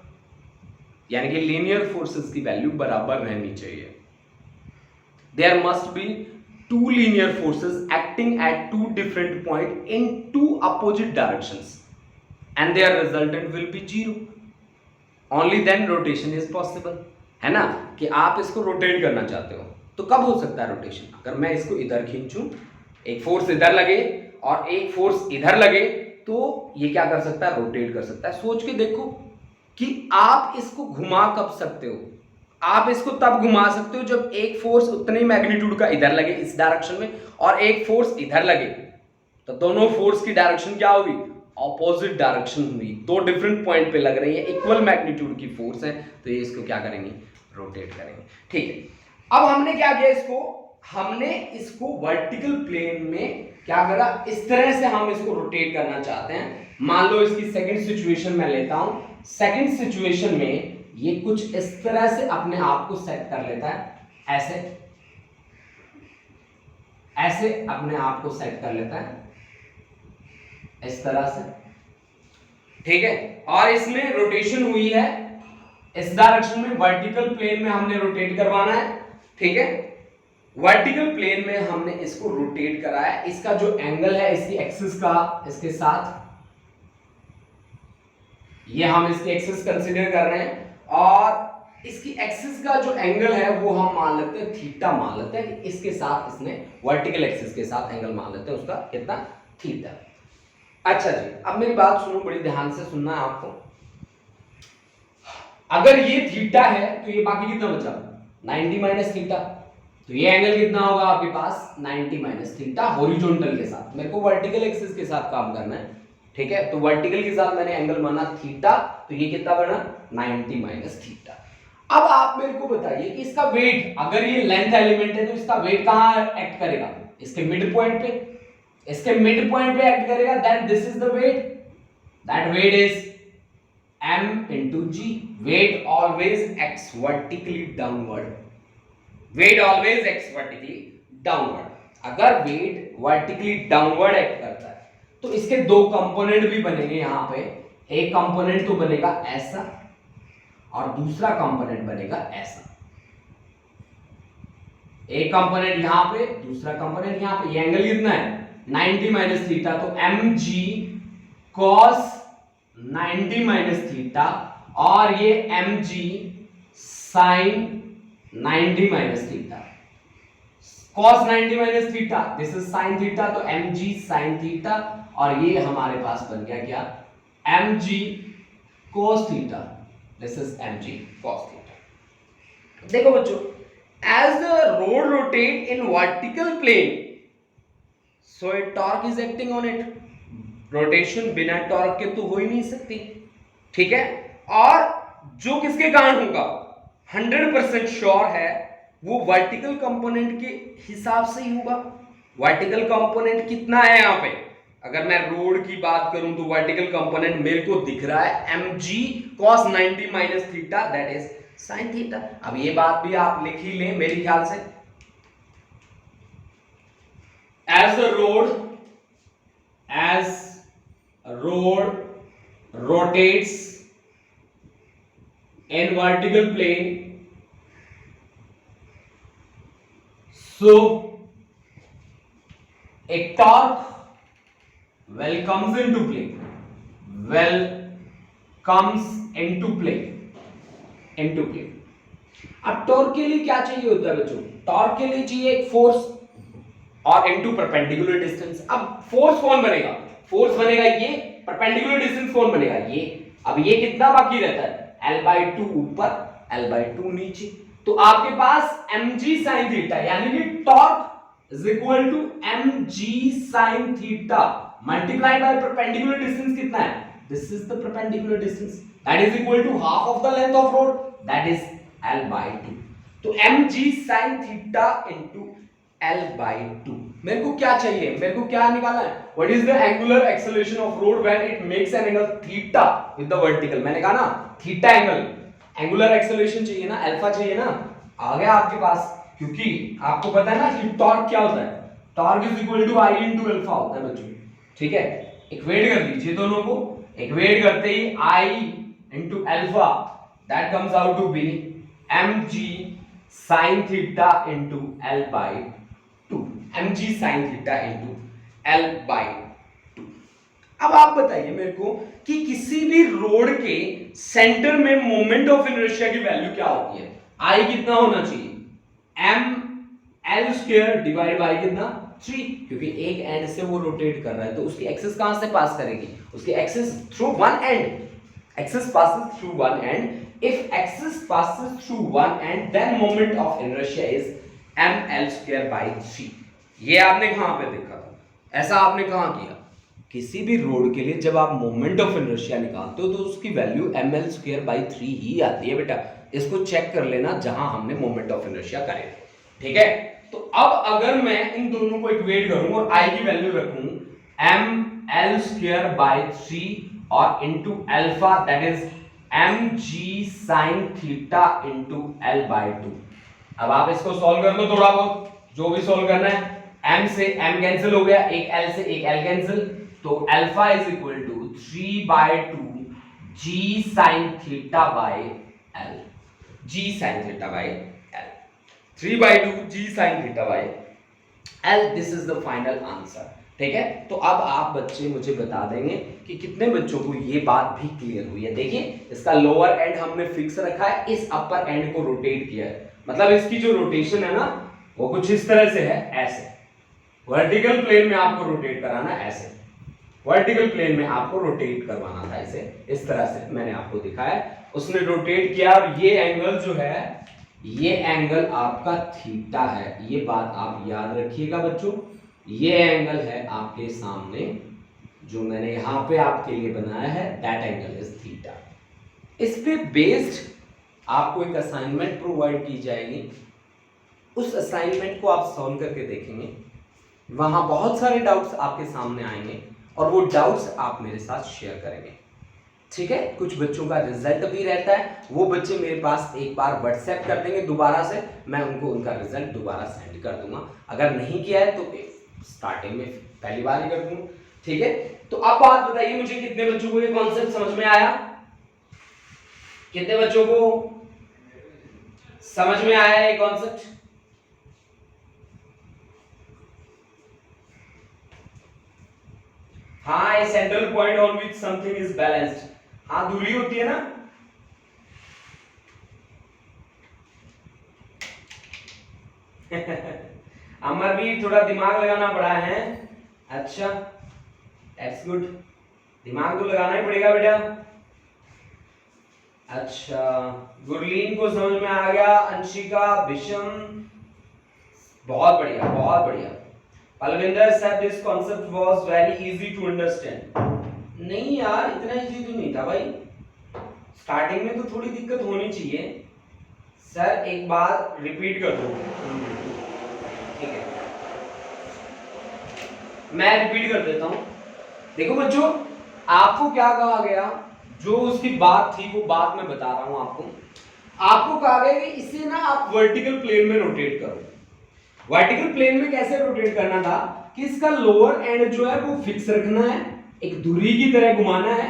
यानी कि लीनियर फोर्सेस की वैल्यू बराबर रहनी चाहिए। There must be two linear forces acting at two different points in two opposite directions and their resultant will be zero. Only then rotation is possible, है ना। कि आप इसको रोटेट करना चाहते हो तो कब हो सकता है रोटेशन, अगर मैं इसको इधर खींचूं, एक फोर्स इधर लगे और एक फोर्स इधर लगे तो ये क्या कर सकता है, रोटेट कर सकता है। सोच के देखो कि आप इसको घुमा कब सकते हो, आप इसको तब घुमा सकते हो जब एक फोर्स उतने ही मैग्नीट्यूड का इधर लगे इस डायरेक्शन में और एक फोर्स इधर लगे, तो दोनों फोर्स की डायरेक्शन क्या होगी, ऑपोजिट डायरेक्शन हुई। दो डिफरेंट पॉइंट पे लग रही है, इक्वल मैग्नीट्यूड की फोर्स है, तो ये इसको क्या करेंगे, रोटेट करेंगे, ठीक है। अब हमने क्या किया, हमने इसको वर्टिकल प्लेन में क्या करा, इस तरह से हम इसको रोटेट करना चाहते हैं। मान लो इसकी सेकंड सिचुएशन मैं लेता हूं। सेकंड सिचुएशन में ये कुछ इस तरह से अपने आप को सेट कर लेता है, ऐसे ऐसे अपने आप को सेट कर लेता है इस तरह से, ठीक है। और इसमें रोटेशन हुई है इस डायरेक्शन में वर्टिकल प्लेन में हमने रोटेट करवाना है, ठीक है। वर्टिकल प्लेन में हमने इसको रोटेट कराया, इसका जो एंगल है इसकी एक्सिस का इसके साथ, ये हम इसकी एक्सिस कंसीडर कर रहे हैं, और इसकी एक्सिस का जो एंगल है वो हम मान लेते हैं थीटा मान लेते हैं, इसके साथ इसने वर्टिकल एक्सिस के साथ एंगल मान लेते हैं उसका कितना, थीटा। अच्छा जी, अब मेरी बात सुनो, बड़ी ध्यान से सुनना है आपको। अगर ये थीटा है तो ये बाकी कितना बचा, 90 माइनस थीटा, तो ये एंगल कितना होगा आपके पास, 90 माइनस थीटा हॉरिजॉन्टल के साथ। मेरे को वर्टिकल एक्सिस के साथ काम करना है, ठीक है। तो वर्टिकल के साथ मैंने एंगल माना थीटा, तो ये कितना बना, 90 माइनस थीटा। अब आप मेरे को बताइए कि इसका वेट, अगर ये लेंथ एलिमेंट है तो इसका वेट कहां एक्ट करेगा, इसके मिड पॉइंट पे, इसके मिड पॉइंट पे एक्ट करेगा, then this is the weight, that weight is m into g. Weight always acts vertically downward. Weight always acts vertically downward. अगर weight vertically downward act करता है तो इसके दो कंपोनेंट भी बनेंगे यहाँ पे। एक कंपोनेंट तो बनेगा ऐसा और दूसरा कंपोनेंट बनेगा ऐसा। एक कंपोनेंट यहाँ पे, दूसरा कंपोनेंट यहाँ पे। ये एंगल कितना है, 90 माइनस थीटा, तो mg cos 90 माइनस थीटा, और ये mg sin 90 minus theta. cos 90 minus theta, this is sin theta, तो mg sin थीटा, और ये हमारे पास बन गया क्या, mg cos theta, this is mg cos theta. देखो बच्चों, as the rod rotate in vertical plane, so a torque is acting on it. Rotation बिना टॉर्क के तो हो ही नहीं सकती, ठीक है। और जो किसके कारण होगा, 100% श्योर है, वो वर्टिकल कंपोनेंट के हिसाब से ही होगा। वर्टिकल कंपोनेंट कितना है यहाँ पे, अगर मैं रोड की बात करूं तो वर्टिकल कंपोनेंट मेरे को दिख रहा है mg cos 90 minus theta, that is sin theta. अब ये बात भी आप लिख ही लें मेरे ख्याल से। as the rod rotates in vertical plane, so a torque comes into play, अब टॉर्क के लिए क्या चाहिए होता है बच्चों, टॉर्क के लिए चाहिए एक फोर्स और इनटू परपेंडिकुलर डिस्टेंस। अब फोर्स कौन बनेगा, फोर्स बनेगा ये, परपेंडिकुलर डिस्टेंस कौन बनेगा ये। अब ये कितना बाकी रहता है, l/2 ऊपर l/2 नीचे, तो आपके पास mg sin थीटा, यानी कि torque is equal to mg sin theta multiply by perpendicular distance कितना है, this is the perpendicular distance, that is equal to half of the length of rod, that is l/2। तो mg sin theta into l/2। मेरे को क्या चाहिए, मेरे को क्या निकालना है, what is the angular acceleration of road when it makes an angle theta with the vertical. मैंने कहा ना थीटा एंगल, एंगुलर एक्सेलरेशन चाहिए ना, अल्फा चाहिए ना, आ गया आपके पास। क्योंकि आपको पता है ना कि टॉर्क क्या होता है, torque is equal to I into alpha होता है बच्चों, ठीक है। इक्वेट कर लीजिए दोनों को, इक्वेट करते ही I into alpha, that comes out to be mg sin theta into l/2, mg sin theta into l/2। अब आप बताइए मेरे को कि किसी भी रोड के सेंटर में मोमेंट ऑफ इनर्शिया की वैल्यू क्या होती है, I कितना होना चाहिए, ml² डिवाइड बाय कितना 3, क्योंकि एक एंड से वो रोटेट कर रहा है तो उसकी एक्सिस कहां से पास करेगी, उसकी axis through one and, axis passes through one end. If axis passes through one end, then moment of inertia is ml² by 3। ये आपने कहां पे देखा था, ऐसा आपने कहां किया, किसी भी रोड के लिए जब आप मोमेंट ऑफ इनर्शिया निकालते हो तो उसकी वैल्यू ml² by 3 ही आती है बेटा। इसको चेक कर लेना जहां हमने मोमेंट ऑफ इनर्शिया करे, ठीक है। तो अब अगर मैं इन दोनों को इक्वेट करूं और I की वैल्यू रखूं ml² by 3 और into alpha, that is mg sin theta into l/2। अब आप इसको सॉल्व कर लो थोड़ा बहुत, जो भी सॉल्व करना है। m से m कैंसिल हो गया, एक l से एक l कैंसिल, तो alpha is equal to 3/2 g sin theta by l, g sine theta by l, 3/2 g sine theta by l, this is the final answer. ठीक है, तो अब आप बच्चे मुझे बता देंगे कि कितने बच्चों को ये बात भी क्लियर हुई है। देखिए, इसका लोअर एंड हमने फिक्स रखा है, इस अपर एंड को रोटेट किया है, मतलब इसकी जो रोटेशन है ना वो कुछ इस तरह से है, ऐसे वर्टिकल प्लेन में आपको रोटेट कराना है, ऐसे वर्टिकल प्लेन में आपको रोटेट करवाना था, इसे इस तरह से मैंने आपको दिखाया। उसने रोटेट किया और ये एंगल जो है, ये एंगल आपका थीटा है, ये बात आप याद रखिएगा बच्चों। ये एंगल है आपके सामने जो मैंने यहां पे आपके लिए बनाया है, दैट एंगल इज थीटा। इस पे बेस्ड आपको एक असाइनमेंट प्रोवाइड की जाएगी, उस असाइनमेंट को आप सॉल्व करके देखेंगे, वहां बहुत सारे डाउट्स आपके सामने आएंगे और वो डाउट्स आप मेरे साथ शेयर करेंगे। ठीक है, कुछ बच्चों का रिजल्ट भी रहता है, वो बच्चे मेरे पास एक बार व्हाट्सएप कर देंगे दोबारा से, मैं उनको उनका रिजल्ट दोबारा सेंड कर दूंगा। अगर नहीं किया है तो स्टार्टिंग में पहली बार ही कर दूंगा। ठीक है, तो अब बात बताइए मुझे, कितने बच्चों को ये कॉन्सेप्ट समझ में आया? कितने बच्चों को समझ में आया ये कॉन्सेप्ट? हाँ, a central point on which something is balanced. हाँ, दूरी होती है ना, अमरवीर थोड़ा दिमाग लगाना पड़ा है। अच्छा, दैट्स गुड, दिमाग तो लगाना ही पड़ेगा बेटा। अच्छा, गुरलीन को समझ में आ गया, अंशिका, विषम, बहुत बढ़िया बहुत बढ़िया। Palvinder said this concept was very easy to understand। नहीं यार, इतना इजी तो नहीं था भाई, स्टार्टिंग में तो थोड़ी दिक्कत होनी चाहिए। सर एक बार रिपीट कर दो। ठीक है, मैं रिपीट कर देता हूं। देखो बच्चों, आपको क्या कहा गया, जो उसकी बात थी वो बात मैं बता रहा हूं आपको। आपको कहा गया कि इसे ना आप वर्टिकल प्लेन में रोटेट करो। वर्टिकल प्लेन में कैसे रोटेट करना था कि इसका लोअर एंड जो है वो फिक्स रखना है, एक धुरी की तरह घुमाना है,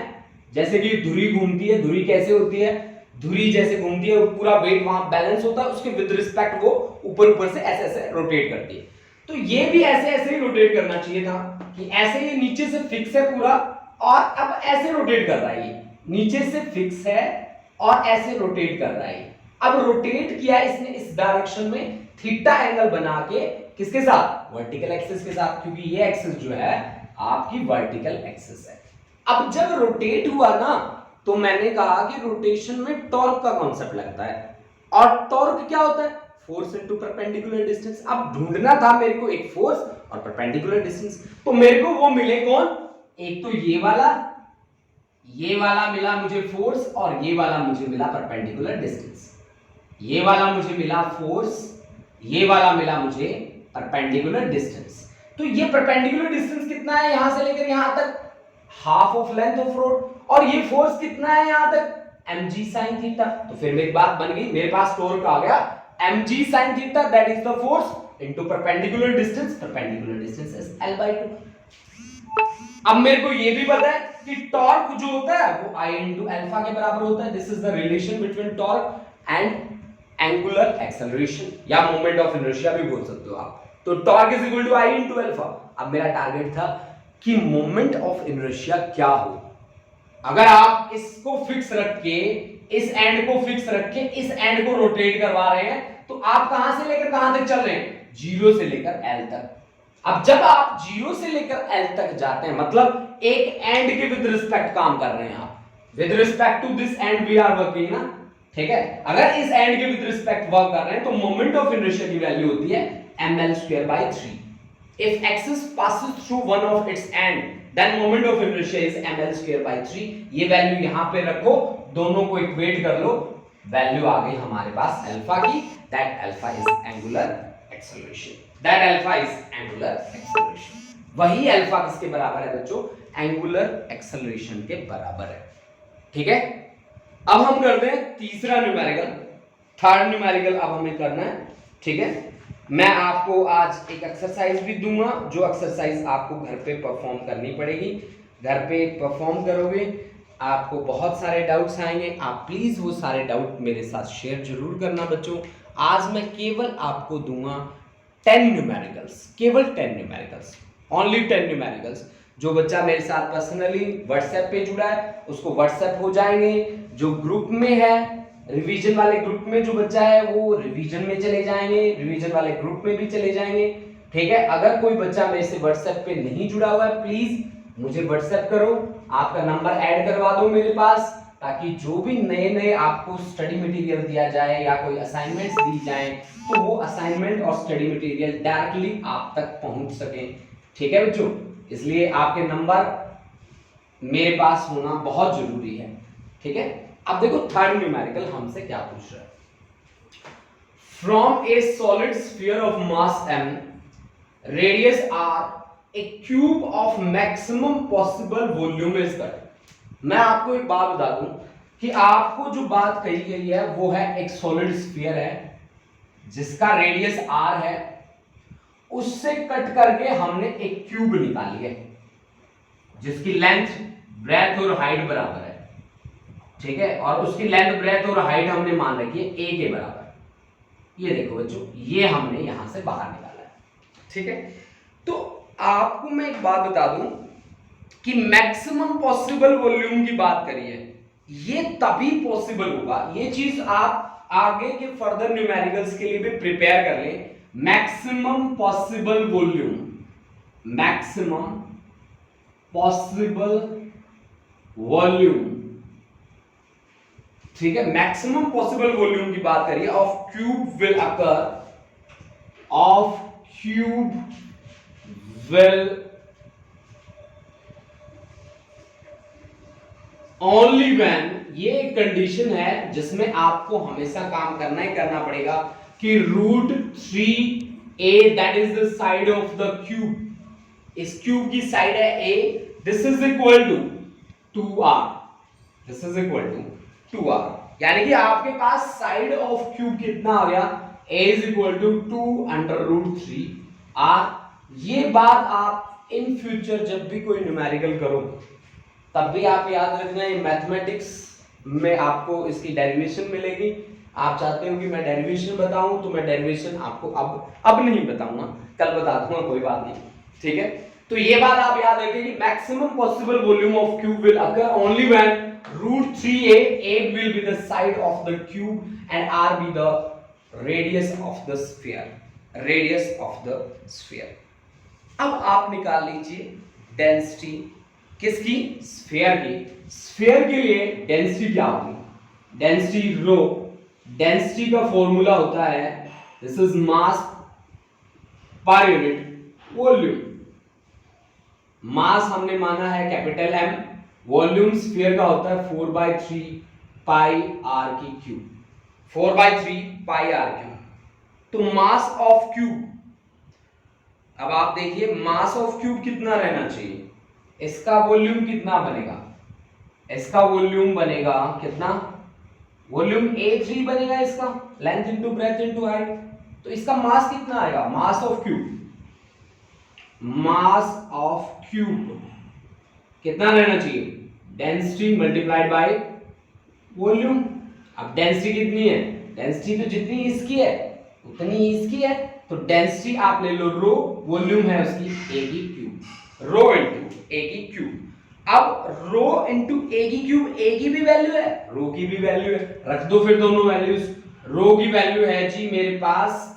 जैसे कि धुरी घूमती है। धुरी कैसे होती है, धुरी जैसे घूमती है, पूरा वेट वहां बैलेंस होता है, उसके विद रिस्पेक्ट वो ऊपर ऊपर से ऐसे ऐसे रोटेट करती है। तो ये भी ऐसे ऐसे ही रोटेट करना चाहिए था कि ऐसे ये नीचे से फिक्स है पूरा, और अब ऐसे रोटेट कर रहा है, ये नीचे से फिक्स है और ऐसे रोटेट कर रहा है। अब रोटेट किया इसने इस डायरेक्शन में, थीटा एंगल बना के, किसके साथ, वर्टिकल एक्सिस के साथ, क्योंकि ये एक्सिस जो है आपकी वर्टिकल एक्सिस है। अब जब रोटेट हुआ ना, तो मैंने कहा कि रोटेशन में टॉर्क का कॉन्सेप्ट लगता है, और टॉर्क क्या होता है, फोर्स इनटू परपेंडिकुलर डिस्टेंस। अब ढूंढना था मेरे को एक फोर्स और परपेंडिकुलर डिस्टेंस, तो मेरे को वो मिले कौन, एक तो ये वाला मिला मुझे फोर्स, और ये वाला मुझे मिला परपेंडिकुलर डिस्टेंस। ये वाला मुझे मिला फोर्स, ये वाला मिला मुझे परपेंडिकुलर डिस्टेंस। तो ये परपेंडिकुलर डिस्टेंस कितना है, यहां से लेकर यहां तक, half of length of road, और ये फोर्स कितना है यहां तक, mg sin थीटा। तो फिर मेरी बात बन गई, मेरे पास टॉर्क आ गया mg sin theta, that is the force into perpendicular distance, perpendicular distance is l/2। अब मेरे को ये भी पता है कि टॉर्क जो होता है वो I into अल्फा के बराबर होता है। This is the relation between torque and angular acceleration, या मोमेंट ऑफ इनर्शिया भी बोल सकते हो आप। तो torque is equal to I into alpha. अब मेरा टारगेट था कि मोमेंट ऑफ इनर्शिया क्या हो। अगर आप इसको फिक्स रख के, इस एंड को फिक्स रख के इस एंड को रोटेट करवा रहे हैं, तो आप कहां से लेकर कहां तक चल रहे हैं, 0 से लेकर L तक। अब जब आप 0 से लेकर L तक जाते हैं, मतलब एक एंड के विद रिस्पेक्ट काम कर रहे हैं आप, with respect to this and we are working ना, ठीक है। अगर इस एंड के विद रिस्पेक्ट वर्क कर रहे हैं, तो मोमेंट ऑफ इनर्शिया की वैल्यू होती है ml²/3। If axis passes through one of its end, then moment of inertia is ml²/3। ये वैल्यू यहां पे रखो, दोनों को इक्वेट कर लो, वैल्यू आ गई हमारे पास अल्फा की, that alpha is angular acceleration, that alpha is angular acceleration. वही अल्फा किसके बराबर है बच्चों, एंगुलर एक्सेलरेशन के बराबर है। ठीक है, अब हम करते हैं तीसरा न्यूमेरिकल, थर्ड न्यूमेरिकल अब हमें करना है। ठीक है, मैं आपको आज एक एक्सरसाइज भी दूंगा, जो एक्सरसाइज आपको घर पे परफॉर्म करनी पड़ेगी। घर पे परफॉर्म करोगे आपको बहुत सारे डाउट्स आएंगे, आप प्लीज वो सारे डाउट मेरे साथ शेयर जरूर करना बच्चों। आज मैं केवल आपको दूंगा 10 न्यूमेरिकल्स, केवल 10 न्यूमेरिकल्स, ओनली 10 न्यूमेरिकल्स। जो बच्चा मेरे साथ पर्सनली व्हाट्सएप पे जुड़ा है उसको व्हाट्सएप हो जाएंगे, जो ग्रुप में है रिवीजन वाले ग्रुप में जो बच्चा है वो रिवीजन में चले जाएंगे, रिवीजन वाले ग्रुप में भी चले जाएंगे, ठीक है। अगर कोई बच्चा मेरे से व्हाट्सएप पे नहीं जुड़ा हुआ है प्लीज मुझे व्हाट्सएप करो, आपका नंबर ऐड करवा दो मेरे पास, ताकि जो भी नए नए आपको स्टडी मटेरियल दिया जाए या कोई असाइनमेंट्स दी जाए तो वो असाइनमेंट और स्टडी मटेरियल डायरेक्टली आप तक पहुंच सके, ठीक है बच्चों। इसलिए आपके नंबर मेरे पास होना बहुत जरूरी है, ठीक है। अब देखो थर्ड न्यूमेरिकल हमसे क्या पूछ रहा है। From A solid sphere of mass m, radius r, a cube of maximum possible volume is cut। मैं आपको एक बात बता दूं कि आपको जो बात कही गई है वो है एक सॉलिड स्फीयर है जिसका रेडियस r है, उससे कट करके हमने एक क्यूब निकाली है जिसकी लेंथ ब्रेथ और हाइट बराबर है, ठीक है। और उसकी लेंथ ब्रेथ और हाइट हमने मान रखी है a के बराबर। ये देखो बच्चों ये हमने यहां से बाहर निकाला है, ठीक है। तो आपको मैं एक बात बता दूं कि मैक्सिमम पॉसिबल वॉल्यूम की बात करिए, ये तभी पॉसिबल होगा, ये चीज आप आगे के फर्दर न्यूमेरिकल्स के लिए भी प्रिपेयर कर लें। Maximum possible volume, maximum possible volume, ठीक है। मैक्सिमम पॉसिबल वॉल्यूम की बात करिए of cube will occur, of cube will only when, ये एक कंडीशन है जिसमें आपको हमेशा काम करना ही करना पड़ेगा कि √3a that is the side of the cube, इस क्यूब की साइड है a, this is equal to 2r, this is equal to 2r, यानी कि आपके पास साइड ऑफ क्यूब कितना आ गया, a is equal to 2√3r। ये बात आप इन फ्यूचर जब भी कोई न्यूमेरिकल करो तब भी आप याद रखना, ये मैथमेटिक्स में आपको इसकी डेरिवेशन मिलेगी। आप चाहते हो कि मैं डेरिवेशन बताऊं तो मैं डेरिवेशन आपको अब नहीं बताऊंगा, कल बता दूंगा, कोई बात नहीं, ठीक है। तो ये बात आप याद रखें कि maximum possible volume of cube will occur only when √3a, a will be the side of the cube and r be the radius of the sphere, radius of the sphere। अब आप निकाल लीजिए डेंसिटी किसकी, स्फीयर की। स्फीयर के लिए डेंसिटी क्या होगी, डेंसिटी रो, डेंसिटी का फॉर्मूला होता है this is mass per unit volume. मास हमने माना है कैपिटल M, वॉल्यूम स्फीयर का होता है 4/3 पाई r की क्यूब, 4/3 पाई r क्यूब। तो मास ऑफ क्यूब, अब आप देखिए मास ऑफ क्यूब कितना रहना चाहिए, इसका वॉल्यूम कितना बनेगा, इसका वॉल्यूम बनेगा कितना, वॉल्यूम A3 बनेगा, इसका length into breadth into height, तो इसका मास कितना आएगा, mass of cube, mass of cube कितना रहना चाहिए, डेंसिटी मल्टीप्लाइड बाय वॉल्यूम। अब डेंसिटी कितनी है, डेंसिटी तो जितनी इसकी है उतनी इसकी है, तो डेंसिटी आप ले लो रो, वॉल्यूम है उसकी a की क्यूब, रो इनटू a की क्यूब। अब रो इनटू a की क्यूब, a की भी वैल्यू है रो की भी वैल्यू है, रख दो फिर दोनों वैल्यूज। रो की वैल्यू है जी मेरे पास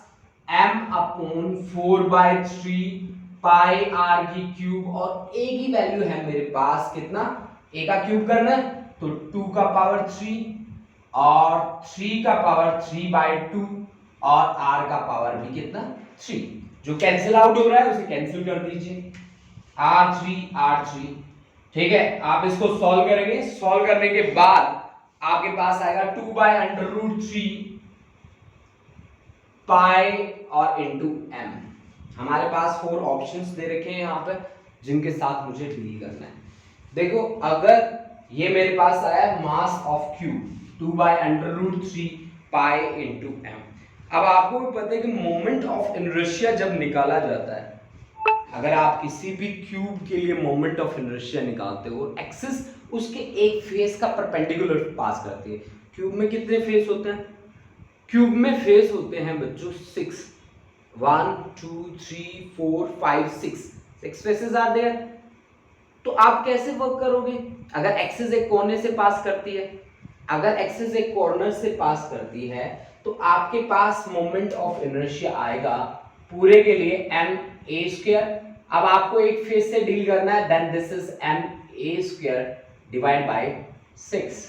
m/4/3 पाई r की क्यूब, और a की वैल्यू है मेरे पास कितना, a का क्यूब करना है तो 2 का पावर 3 और 3 का पावर 3/2 और r का पावर भी कितना 3, जो कैंसिल आउट हो रहा है उसे कैंसिल कर दीजिए, r3, ठीक है। आप इसको सॉल्व करेंगे, सॉल्व करने के बाद आपके पास आएगा 2/√3 पाई और इनटू m। हमारे पास 4 ऑप्शंस दे रखे हैं यहाँ पे जिनके साथ मुझे डील करना है। देखो अगर ये मेरे पास आया mass of cube 2/√3 pi into m। अब आपको भी पता है कि मोमेंट ऑफ इनर्शिया जब निकाला जाता है, अगर आप किसी भी क्यूब के लिए मोमेंट ऑफ इनर्शिया निकालते हो, एक्सिस उसके एक फेस का परपेंडिकुलर पास करती है। क्यूब में कितने फेस होते हैं? क्यूब में फेस होते हैं बच्चों 6, 1 2 3 4 5 6 फेसेस आर देयर। तो आप कैसे वर्क करोगे? अगर एक्सिस एक कोने से पास करती है, अगर एक्सिस एक कॉर्नर से पास करती है, तो आपके पास मोमेंट ऑफ इनर्शिया आएगा पूरे के लिए ma²। अब आपको एक फेस से डील करना है, then this is ma² divide by 6।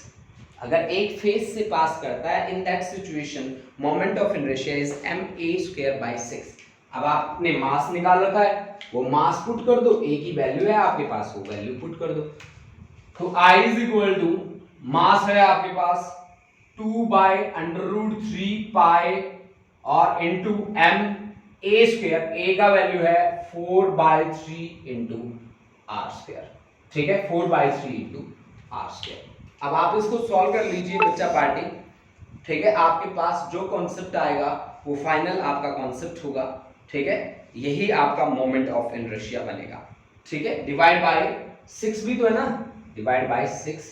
अगर एक फेस से पास करता है, in that situation moment of inertia is ma² by 6। अब आपने मास निकाल रखा है, वो मास पुट कर दो, ए की वैल्यू है आपके पास, वो वैल्यू पुट कर दो। तो I is equal to mass है आपके पास 2/√3 पाई और इंटू ma², a का वैल्यू है 4/3 इंटू r²। ठीक है, 4/3 इंटू r²। अब आप इसको सॉल्व कर लीजिए बच्चा पार्टी। ठीक है, आपके पास जो कॉन्सेप्ट आएगा वो फाइनल आपका कॉन्सेप्ट होगा। ठीक है, यही आपका मोमेंट ऑफ इनर्शिया बनेगा। ठीक है, डिवाइड बाय 6 भी तो है ना, डिवाइड बाय 6।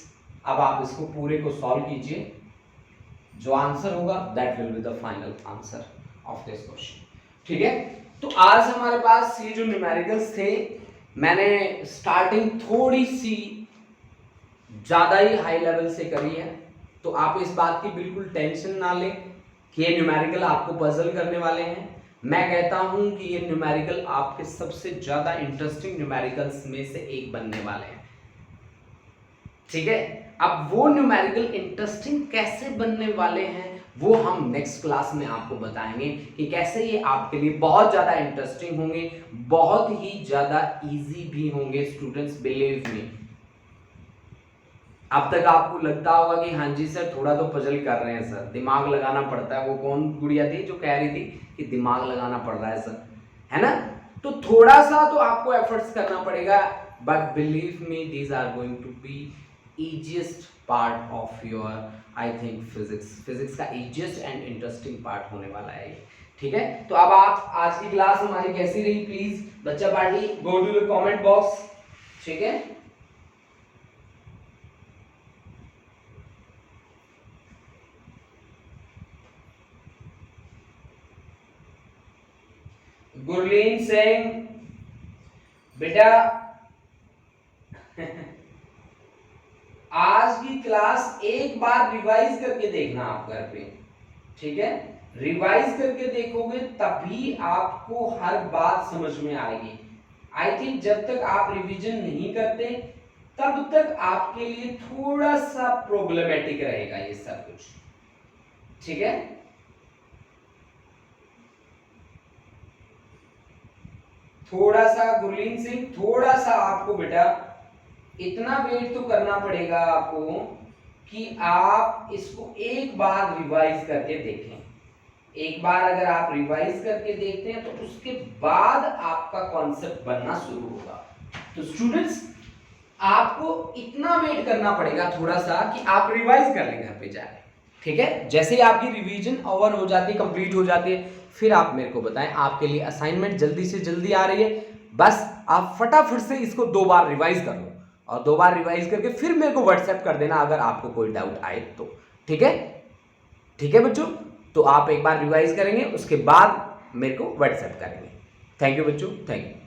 अब आप इसको पूरे को सॉल्व कीजिए, जो आंसर होगा that will be the final answer of this question. ठीक है, तो आज हमारे पास ये जो न्यूमेरिकल्स थे, मैंने स्टार्टिंग थोड़ी सी ज्यादा ही हाई लेवल से करी है, तो आप इस बात की बिल्कुल टेंशन ना लें कि ये न्यूमेरिकल आपको पजल करने वाले हैं। मैं कहता हूं कि ये न्यूमेरिकल आपके सबसे ज्यादा इंटरेस्टिंग न्यूमेरिकल्स में से एक बनने वाले हैं। ठीक है, अब वो न्यूमेरिकल इंटरेस्टिंग कैसे बनने वाले हैं वो हम नेक्स्ट क्लास में आपको बताएंगे कि कैसे ये आपके लिए बहुत ज्यादा इंटरेस्टिंग होंगे, बहुत ही ज्यादा इजी भी होंगे। स्टूडेंट्स बिलीव मी, अब तक आपको लगता होगा कि हाँ जी सर थोड़ा तो पजल कर रहे हैं सर, दिमाग लगाना पड़ता है। वो कौन गुड़िया थी जो कह रही थी कि दिमाग लगाना पड़ रहा है सर, है ना? तो थोड़ा सा तो आपको एफर्ट्स करना पड़ेगा, but believe me these are going to be easiest part of your I think physics का easiest and interesting part होने वाला है ये। ठीक है, तो अब आप आज की क्लास हमारी कैसी रही प्लीज बच्चा party go to the comment box. ठीक है, गुरलीन सिंह बेटा आज की क्लास एक बार रिवाइज करके देखना आप घर पे। ठीक है, रिवाइज करके देखोगे तभी आपको हर बात समझ में आएगी। आई थिंक जब तक आप रिवीजन नहीं करते तब तक आपके लिए थोड़ा सा प्रॉब्लमेटिक रहेगा ये सब कुछ। ठीक है, थोड़ा सा गुरलीन सिंह, थोड़ा सा आपको बेटा इतना वेट तो करना पड़ेगा आपको कि आप इसको एक बार रिवाइज करके देखें। एक बार अगर आप रिवाइज करके देखते हैं तो उसके बाद आपका कॉन्सेप्ट बनना शुरू होगा। तो स्टूडेंट्स आपको इतना वेट करना पड़ेगा थोड़ा सा कि आप रिवाइज कर लें घर पे जाके। ठीक है, जैसे ही आपकी रिवीजन ओवर हो जाती है, कंप्लीट हो जाती है, फिर आप मेरे को बताएं। आपके लिए असाइनमेंट जल्दी से जल्दी आ रही है, बस आप फटाफट से इसको 2 बार रिवाइज कर लो और 2 बार रिवाइज करके फिर मेरे को व्हाट्सएप कर देना अगर आपको कोई डाउट आए तो। ठीक है, ठीक है बच्चों, तो आप एक बार रिवाइज करेंगे उसके बाद मेरे को व्हाट्सएप करेंगे। थैंक यू बच्चों, थैंक यू।